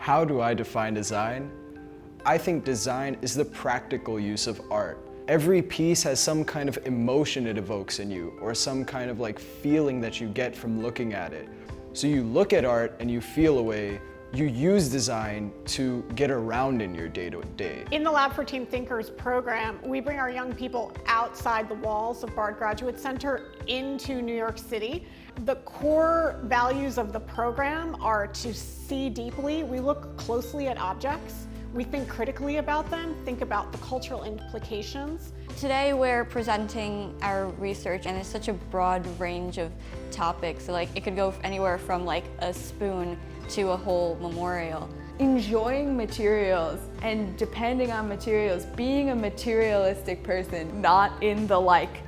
How do I define design? I think design is the practical use of art. Every piece has some kind of emotion it evokes in you, or some kind of like feeling that you get from looking at it. So you look at art and you feel a way. You use design to get around in your day-to-day. In the Lab for Team Thinkers program, we bring our young people outside the walls of Bard Graduate Center into New York City. The core values of the program are to see deeply. We look closely at objects. We think critically about them, think about the cultural implications. Today we're presenting our research, and it's such a broad range of topics. So like it could go anywhere from like a spoon to a whole memorial. Enjoying materials and depending on materials, being a materialistic person, not in the like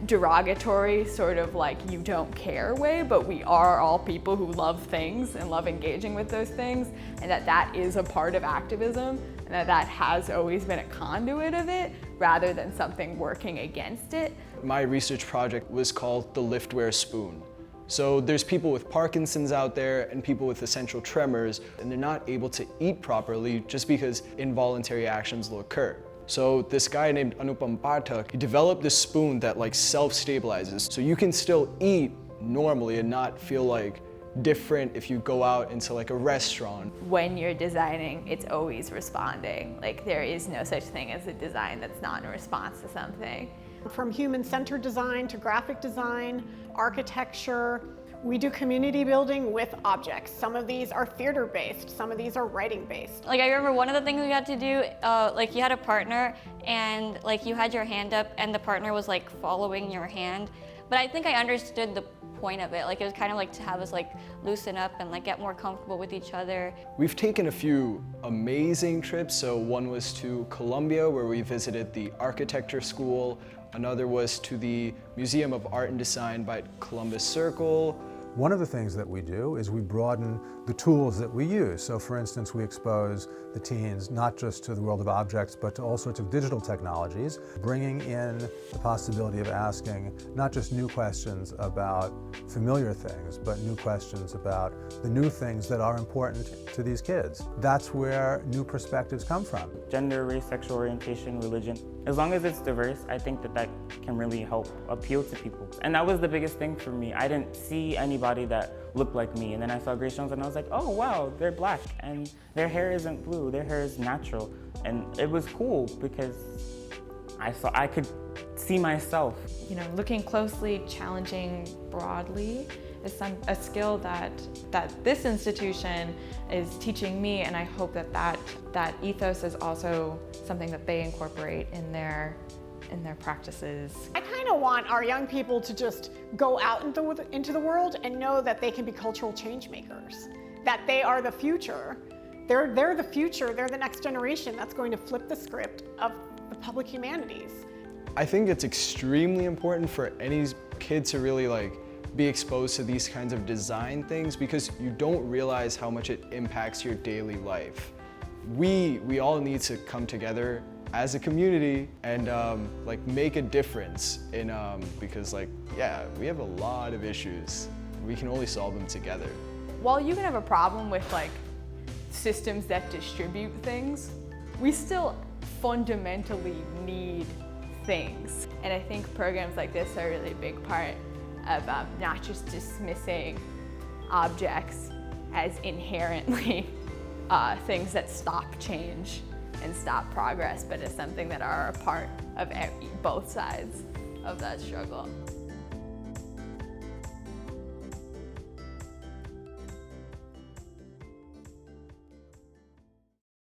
derogatory sort of like you don't care way, but we are all people who love things and love engaging with those things, and that is a part of activism, and that has always been a conduit of it rather than something working against it. My research project was called the Liftware Spoon. So there's people with Parkinson's out there and people with essential tremors, and they're not able to eat properly just because involuntary actions will occur. So this guy named Anupam Pathak, he developed this spoon that like self-stabilizes. So you can still eat normally and not feel like different if you go out into like a restaurant. When you're designing, it's always responding. Like there is no such thing as a design that's not in response to something. From human-centered design to graphic design, architecture, we do community building with objects. Some of these are theater-based, some of these are writing-based. Like I remember one of the things we had to do, like you had a partner and like you had your hand up and the partner was like following your hand. But I think I understood the point of it. Like it was kind of like to have us like loosen up and like get more comfortable with each other. We've taken a few amazing trips. So one was to Columbia where we visited the architecture school. Another was to the Museum of Art and Design by Columbus Circle. One of the things that we do is we broaden the tools that we use. So for instance, we expose the teens not just to the world of objects, but to all sorts of digital technologies, bringing in the possibility of asking not just new questions about familiar things, but new questions about the new things that are important to these kids. That's where new perspectives come from. Gender, race, sexual orientation, religion. As long as it's diverse, I think that can really help appeal to people. And that was the biggest thing for me. I didn't see anybody that looked like me. And then I saw Grace Jones and I was like, oh wow, they're black and their hair isn't blue, their hair is natural. And it was cool because I could see myself. You know, looking closely, challenging broadly is a skill that this institution is teaching me, and I hope that ethos is also something that they incorporate in their practices. I kind of want our young people to just go out into the world and know that they can be cultural change makers, that they are the future. They're the future, they're the next generation that's going to flip the script of the public humanities. I think it's extremely important for any kid to really like be exposed to these kinds of design things because you don't realize how much it impacts your daily life. We all need to come together as a community and like make a difference in because like yeah, we have a lot of issues. We can only solve them together. While you can have a problem with like systems that distribute things, we still fundamentally need things. And I think programs like this are a really big part of not just dismissing objects as inherently things that stop change and stop progress, but as something that are a part of both sides of that struggle.